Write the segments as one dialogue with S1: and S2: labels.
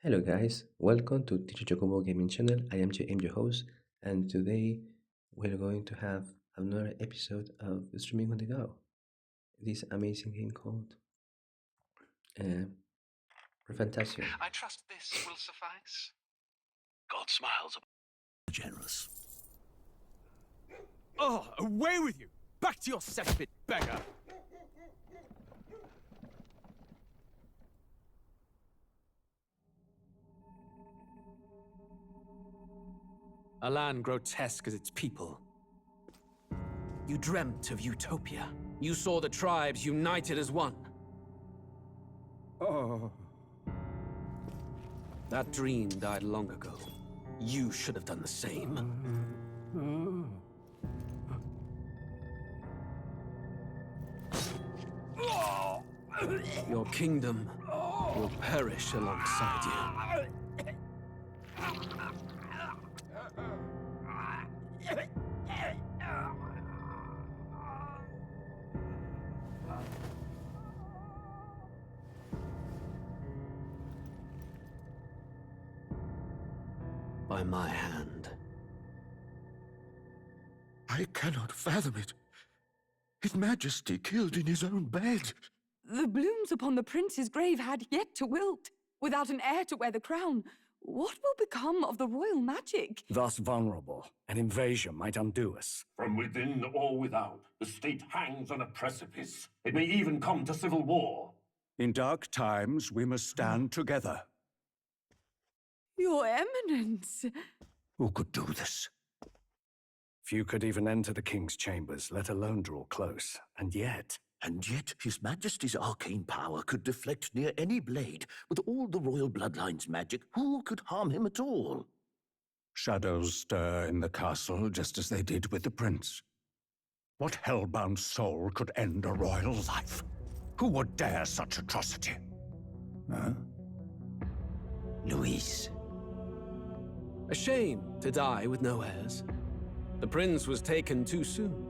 S1: Hello guys, welcome to Teacher Chocobo Gaming Channel. I am your host, and today we're going to have another episode of Streaming on the Go. This amazing game called uh, Fantazio.
S2: I trust this will suffice. God smiles upon
S3: Generous.
S4: Oh, away with you! Back to your cesspit, beggar! A land grotesque as its people. You dreamt of utopia. You saw the tribes united as one. Oh. That dream died long ago. You should have done the same. Your kingdom will perish alongside you. By my hand.
S3: I cannot fathom it. His Majesty killed in his own bed.
S5: The blooms upon the prince's grave had yet to wilt. Without an heir to wear the crown, what will become of the royal magic?
S6: Thus vulnerable, an invasion might undo us.
S7: From within or without, the state hangs on a precipice. It may even come to civil war.
S6: In dark times, we must stand together.
S5: Your Eminence.
S6: Who could do this? Few could even enter the king's chambers, let alone draw close. And yet
S3: His Majesty's arcane power could deflect near any blade. With all the royal bloodline's magic, who could harm him at all?
S6: shadows stir in the castle just as they did with the prince. What hellbound soul could end a royal life? Who would dare such atrocity? Huh?
S3: Luis.
S4: A shame to die with no heirs. The prince was taken too soon.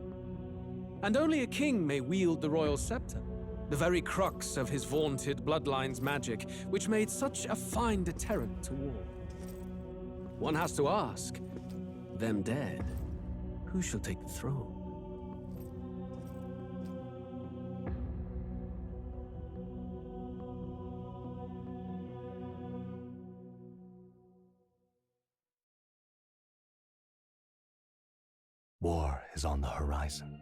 S4: And only a king may wield the royal scepter, the very crux of his vaunted bloodline's magic, which made such a fine deterrent to war. One has to ask, them dead, who shall take the throne?
S8: War is on the horizon.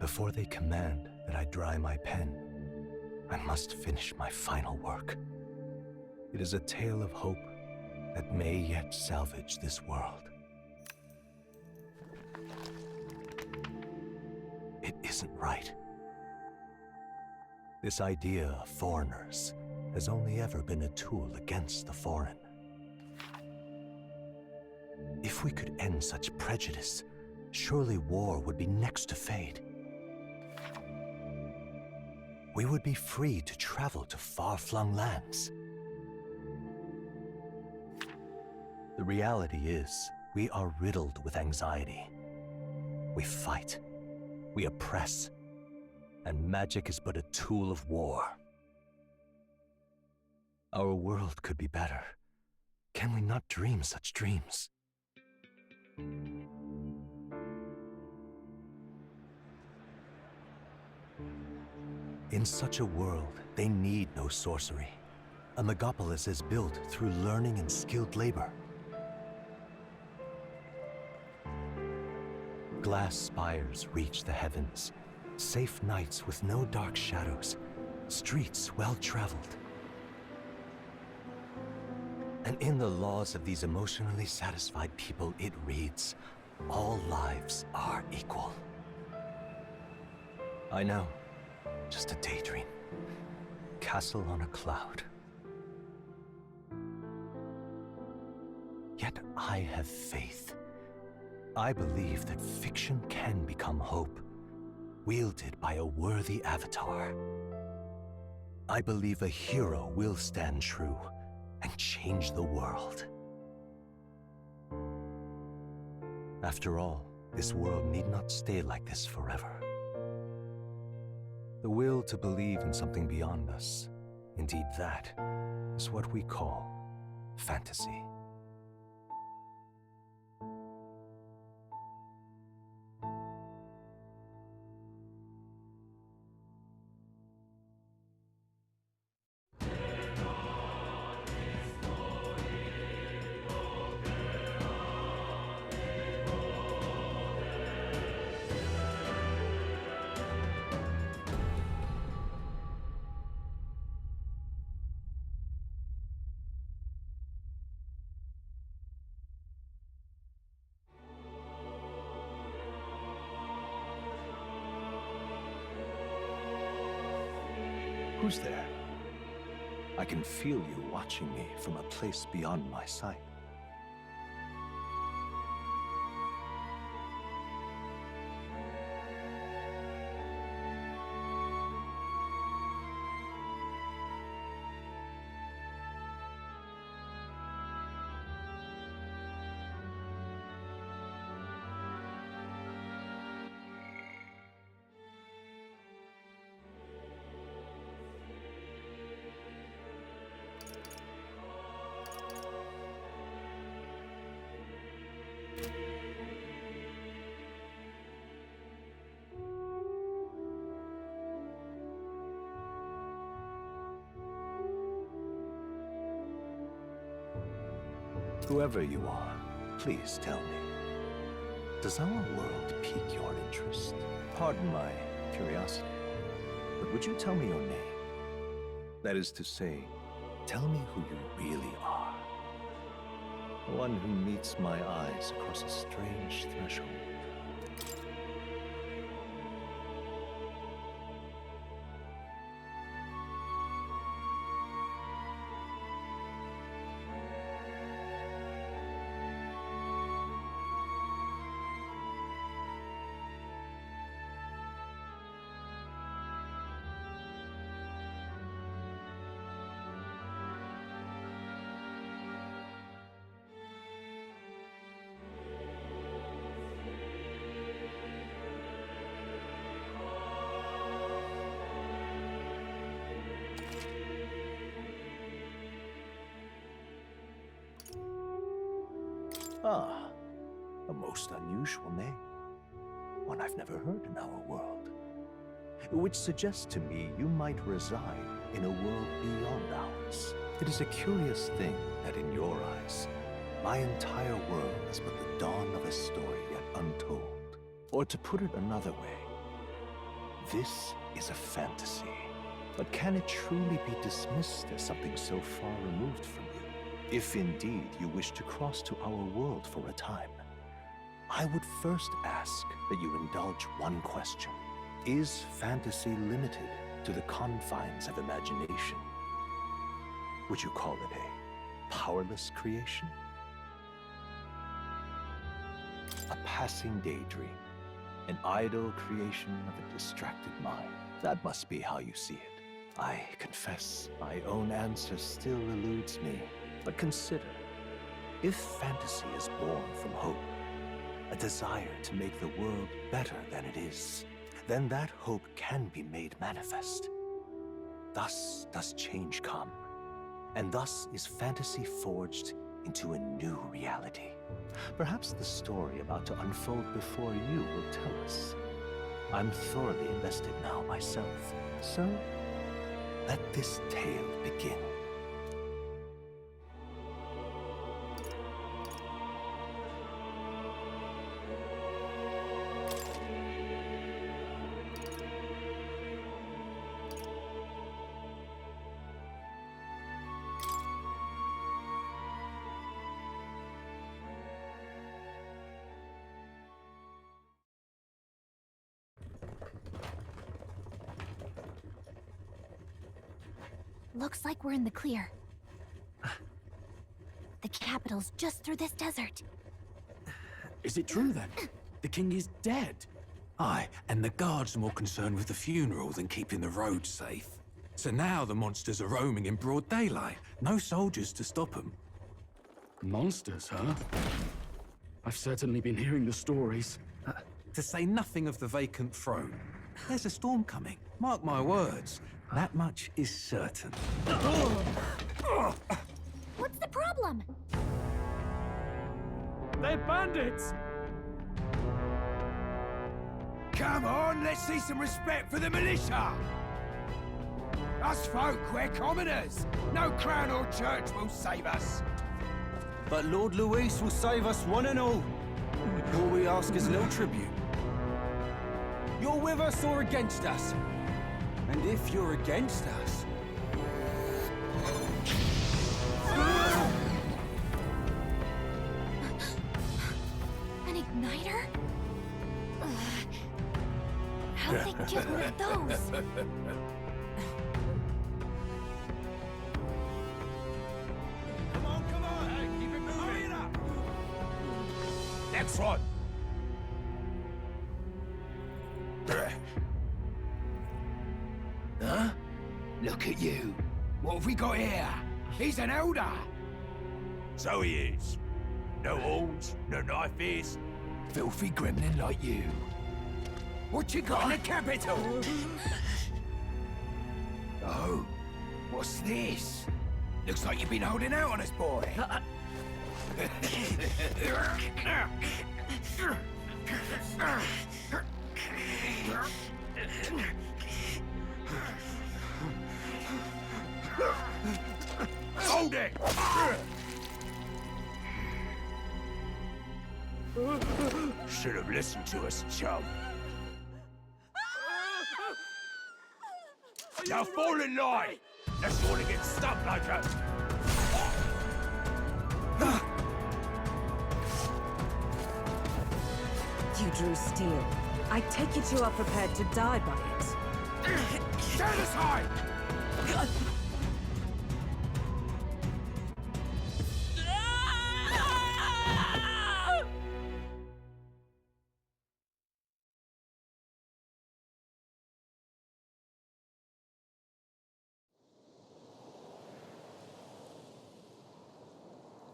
S8: Before they command that I dry my pen, I must finish my final work. It is a tale of hope that may yet salvage this world. It isn't right. This idea of foreigners has only ever been a tool against the foreign. If we could end such prejudice, surely war would be next to fade. We would be free to travel to far-flung lands. The reality is, we are riddled with anxiety. We fight, we oppress, and magic is but a tool of war. Our world could be better. Can we not dream such dreams? In such a world, they need no sorcery. A megapolis is built through learning and skilled labor. Glass spires reach the heavens, safe nights with no dark shadows, streets well-traveled. And in the laws of these emotionally satisfied people, it reads, all lives are equal. I know, just a daydream. Castle on a cloud. Yet I have faith. I believe that fiction can become hope, wielded by a worthy avatar. I believe a hero will stand true and change the world. After all, this world need not stay like this forever. The will to believe in something beyond us Indeed, that is what we call fantasy. Who's there? I can feel you watching me from a place beyond my sight. Whoever you are, please tell me, does our world pique your interest? Pardon my curiosity, but would you tell me your name? That is to say, tell me who you really are. One who meets my eyes across a strange threshold. Ah, a most unusual name. One I've never heard in our world. Which suggests to me you might reside in a world beyond ours. It is a curious thing that in your eyes, my entire world is but the dawn of a story yet untold. Or to put it another way, this is a fantasy. But can it truly be dismissed as something so far removed from you? If indeed you wish to cross to our world for a time, I would first ask that you indulge one question. Is fantasy limited to the confines of imagination? Would you call it a powerless creation? A passing daydream, an idle creation of a distracted mind. That must be how you see it. I confess, my own answer still eludes me. But consider, if fantasy is born from hope, a desire to make the world better than it is, then that hope can be made manifest. Thus does change come, and thus is fantasy forged into a new reality. Perhaps the story about to unfold before you will tell us. I'm thoroughly invested now myself, so let this tale begin.
S9: Looks like we're in the clear. The capital's just through this desert.
S4: Is it true then? The king is dead? Aye, and the guards are more concerned with the funeral than keeping the roads safe. So now the monsters are roaming in broad daylight. No soldiers to stop them.
S10: Monsters, huh? I've certainly been hearing the stories.
S4: To say nothing of the vacant throne. There's a storm coming, mark my words.
S11: That much is certain.
S9: What's the problem?
S11: They're bandits!
S12: Come on, let's see some respect for the militia! Us folk, we're commoners. No crown or church will save us.
S13: But Lord Luis will save us one and all. All we ask is a little tribute. You're with us or against us? And if you're against us...
S9: An igniter? How'd they get one of those?
S12: Come on, hey, keep it moving. Hurry it up! Next one! Huh? Look at you. What have we got here? He's an elder. So he is. No horns, no knife is. Filthy gremlin like you. What you got in the capital? Oh, what's this? Looks like you've been holding out on us, boy. Hold it! Should have listened to us, chum. Now fall in line! Unless you want to get stuck like us.
S14: You drew steel. I take it you are prepared to die by it.
S12: Stand aside!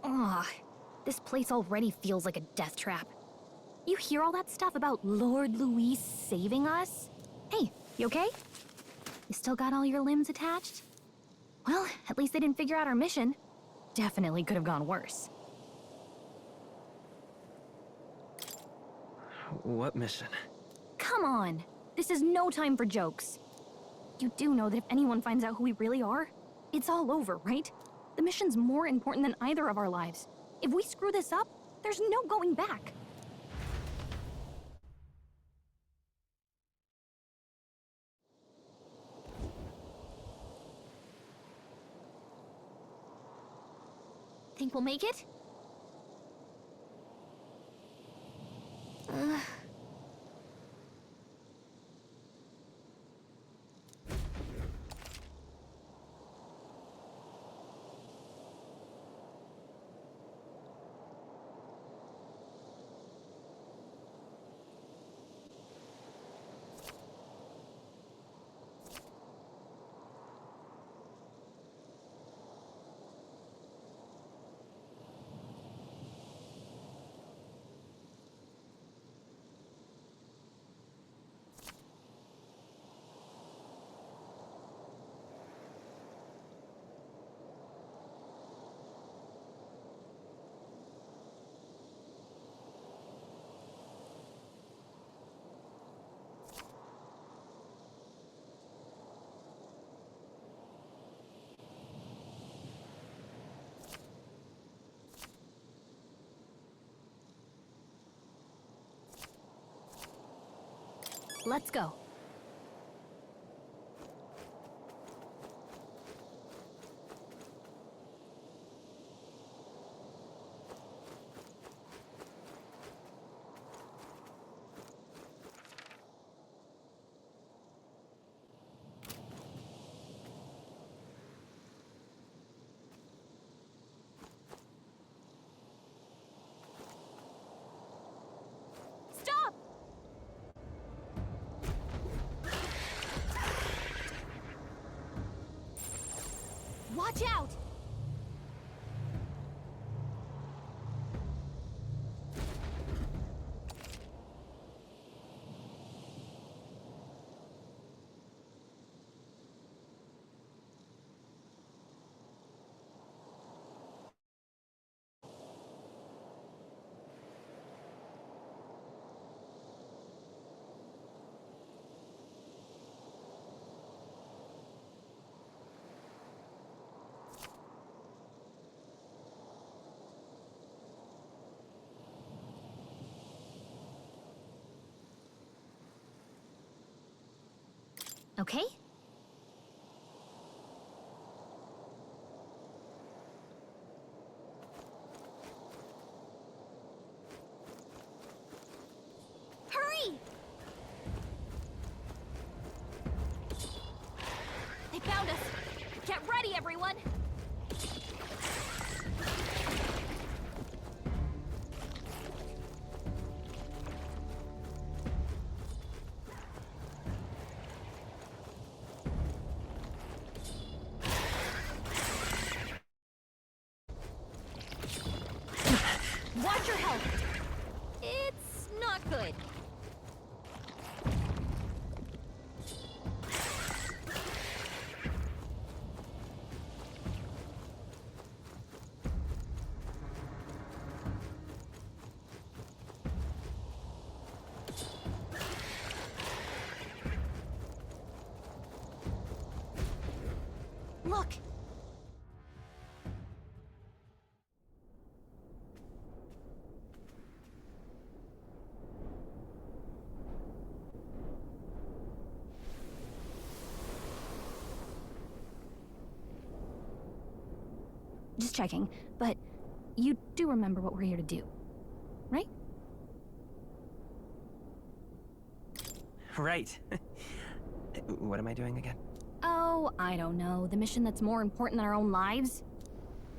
S9: Ugh, this place already feels like a death trap. You hear all that stuff about Lord Luis saving us? Hey, you okay? You still got all your limbs attached? Well, at least they didn't figure out our mission. Definitely could have gone worse.
S13: What mission?
S9: Come on! This is no time for jokes. You do know that if anyone finds out who we really are, it's all over, right? The mission's more important than either of our lives. If we screw this up, there's no going back. Think we'll make it? Let's go. Stop! Watch out! okay? Hurry! They found us! Get ready, everyone! Watch your health! It's not good. Look! Just checking, but you do remember what we're here to do, right?
S15: Right. What am I doing again?
S9: Oh, I don't know. The mission that's more important than our own lives?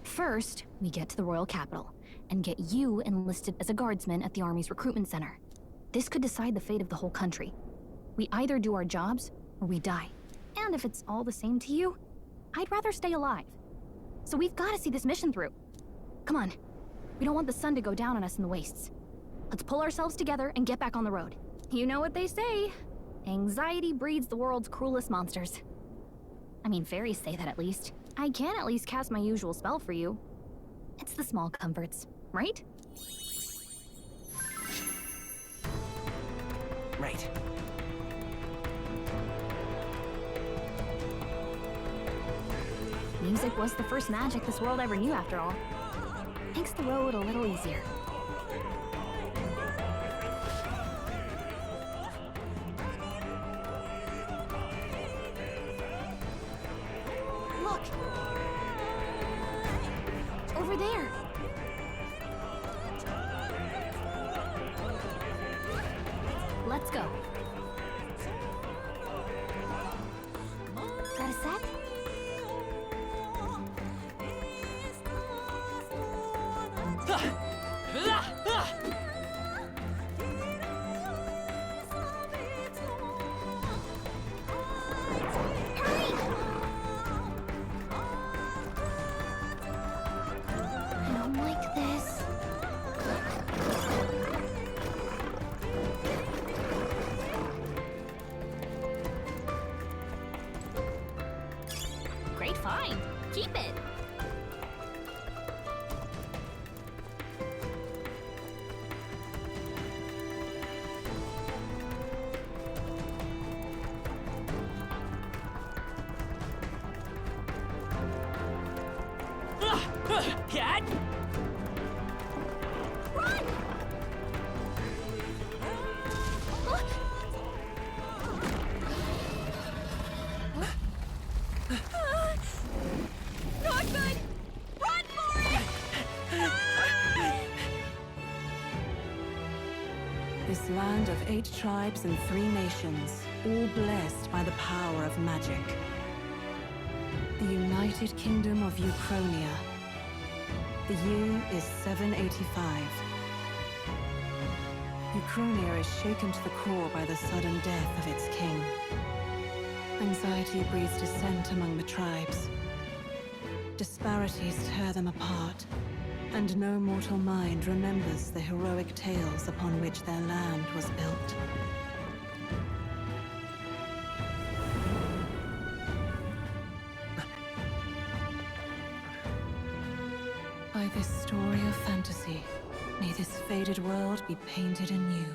S9: First, we get to the royal capital and get you enlisted as a guardsman at the Army's recruitment center. This could decide the fate of the whole country. We either do our jobs or we die. And if it's all the same to you, I'd rather stay alive. So we've got to see this mission through. Come on. We don't want the sun to go down on us in the wastes. Let's pull ourselves together and get back on the road. You know what they say. Anxiety breeds the world's cruelest monsters. I mean, fairies say that at least. I can at least cast my usual spell for you. It's the small comforts, right?
S15: Right.
S9: Music was the first magic this world ever knew, after all. Makes the road a little easier. Look! Over there! Let's go. Got a sec? I don't like this. Great find. Keep it.
S15: Cat!
S9: Run! Not good! Run for it!
S14: This land of 8 tribes and 3 nations, all blessed by the power of magic. The United Kingdom of Uchronia. The year is 785. Uchronia is shaken to the core by the sudden death of its king. Anxiety breeds dissent among the tribes. Disparities tear them apart, and no mortal mind remembers the heroic tales upon which their land was built. By this story of fantasy, may this faded world be painted anew.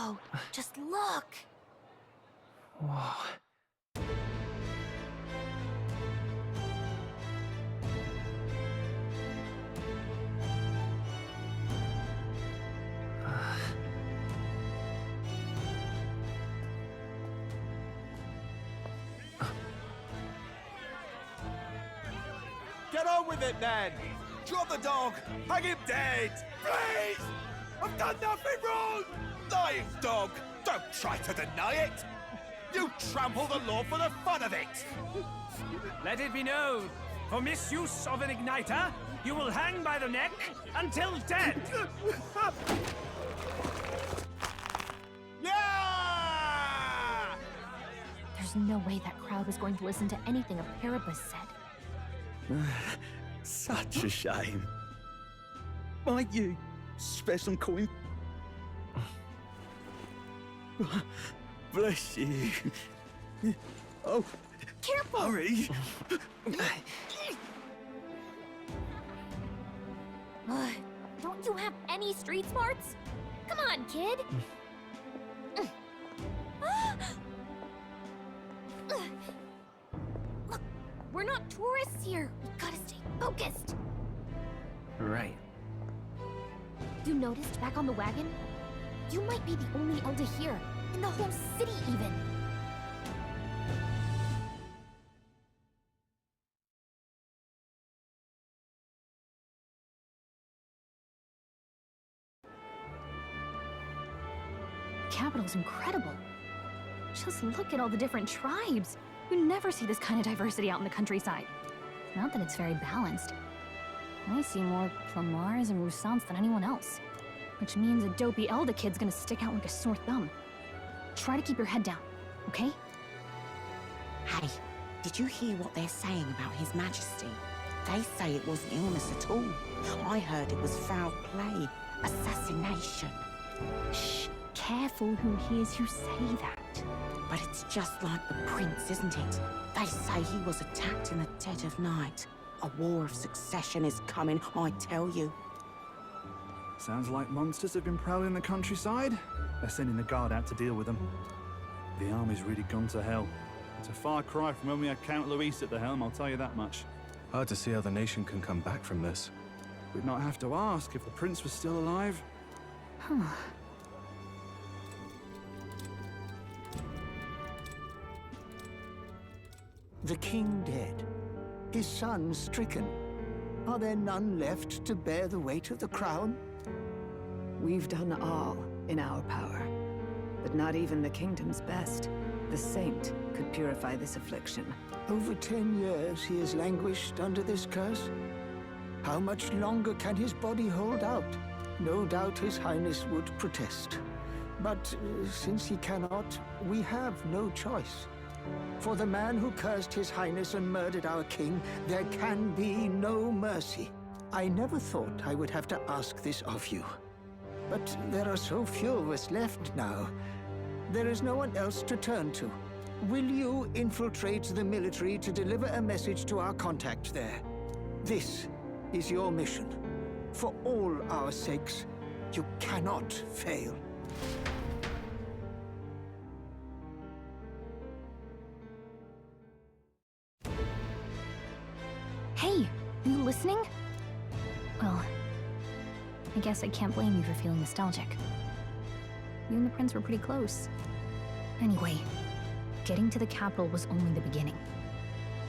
S9: Hero, just look!
S15: Whoa.
S13: Get on with it, then! Drop the dog! Hang him dead! Please! I've done nothing wrong! Lying dog! Don't try to deny it! You trample the law for the fun of it!
S11: Let it be known, for misuse of an igniter, you will hang by the neck until dead!
S13: Yeah!
S9: There's no way that crowd was going to listen to anything a Paribus said.
S16: Such a shame. Might you spare some coin? Bless you. Oh,
S9: careful!
S16: Hurry!
S9: Don't you have any street smarts? Come on, kid! Look, we're not tourists here. We gotta stay focused.
S15: Right.
S9: You noticed back on the wagon? You might be the only Elder here, in the whole city even. The capital's incredible. Just look at all the different tribes. You never see this kind of diversity out in the countryside. Not that it's very balanced. I see more Plamars and Roussants than anyone else. Which means a dopey Elder kid's gonna stick out like a sore thumb. Try to keep your head down, okay?
S17: Hey, did you hear what they're saying about His Majesty? They say it wasn't illness at all. I heard it was foul play, assassination.
S9: Shh, careful who hears you say that.
S17: But it's just like the prince, isn't it? They say he was attacked in the dead of night. A war of succession is coming, I tell you.
S18: Sounds like monsters have been prowling the countryside. They're sending the guard out to deal with them. The army's really gone to hell. It's a far cry from when we had Count Luis at the helm, I'll tell you that much.
S19: Hard to see how the nation can come back from this.
S18: We'd not have to ask if the prince was still alive.
S9: Huh.
S20: The king dead, his son stricken. Are there none left to bear the weight of the crown?
S21: We've done all in our power, but not even the kingdom's best, the saint, could purify this affliction.
S20: Over 10 years he has languished under this curse. How much longer can his body hold out? No doubt His Highness would protest. But since he cannot, we have no choice. For the man who cursed His Highness and murdered our king, there can be no mercy. I never thought I would have to ask this of you. But there are so few of us left now. There is no one else to turn to. Will you infiltrate the military to deliver a message to our contact there? This is your mission. For all our sakes, you cannot fail.
S9: Hey, are you listening? Well, I guess I can't blame you for feeling nostalgic. You and the prince were pretty close. Anyway, getting to the capital was only the beginning.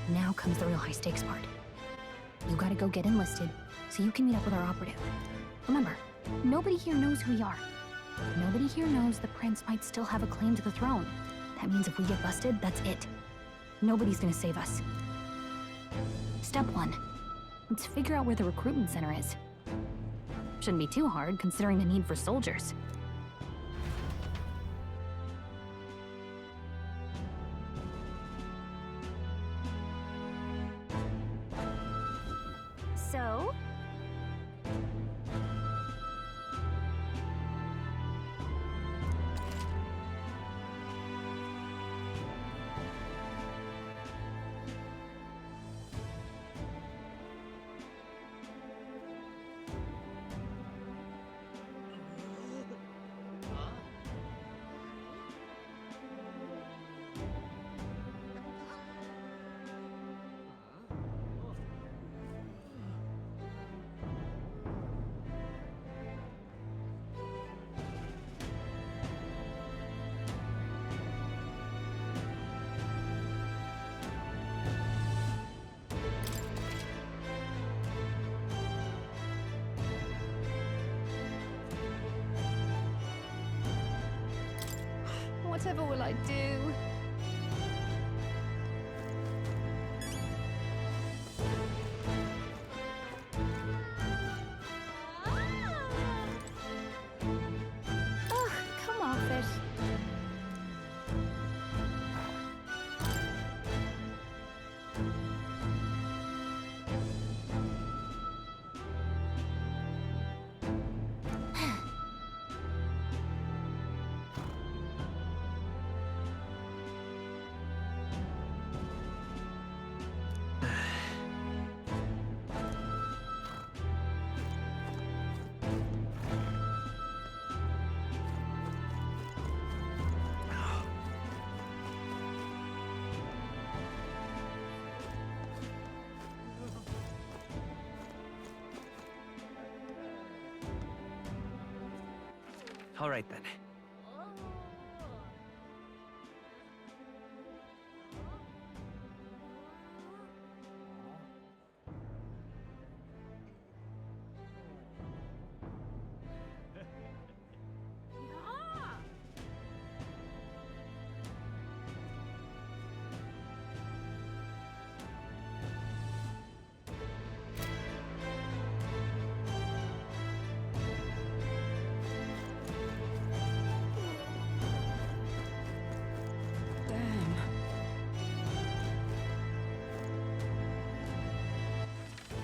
S9: Now comes the real high-stakes part. You gotta go get enlisted, so you can meet up with our operative. Remember, nobody here knows who we are. Nobody here knows the prince might still have a claim to the throne. That means if we get busted, that's it. Nobody's gonna save us. Step 1. Let's figure out where the recruitment center is. Shouldn't be too hard, considering the need for soldiers. So?
S1: Whatever will I do?
S9: Ugh, come off it.
S15: All right then.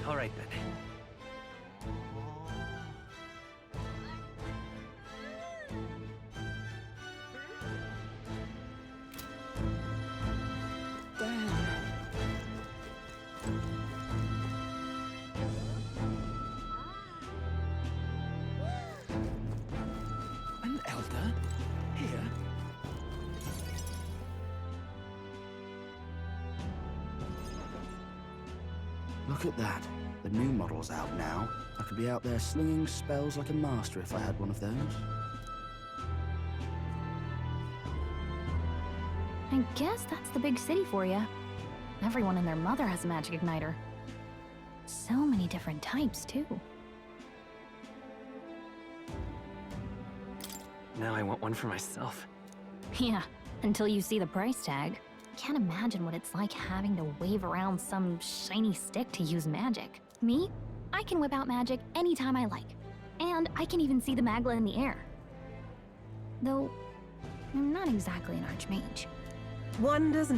S15: All right then.
S16: An elder? Here?
S22: Look at that. The new model's out now. I could be out there slinging spells like a master if I had one of those.
S9: I guess that's the big city for you. Everyone and their mother has a magic igniter. So many different types, too.
S15: Now I want one for myself.
S9: Yeah, until you see the price tag. Can't imagine what it's like having to wave around some shiny stick to use magic. Me? I can whip out magic anytime I like. And I can even see the Magla in the air. Though, I'm not exactly an archmage.
S17: Wonders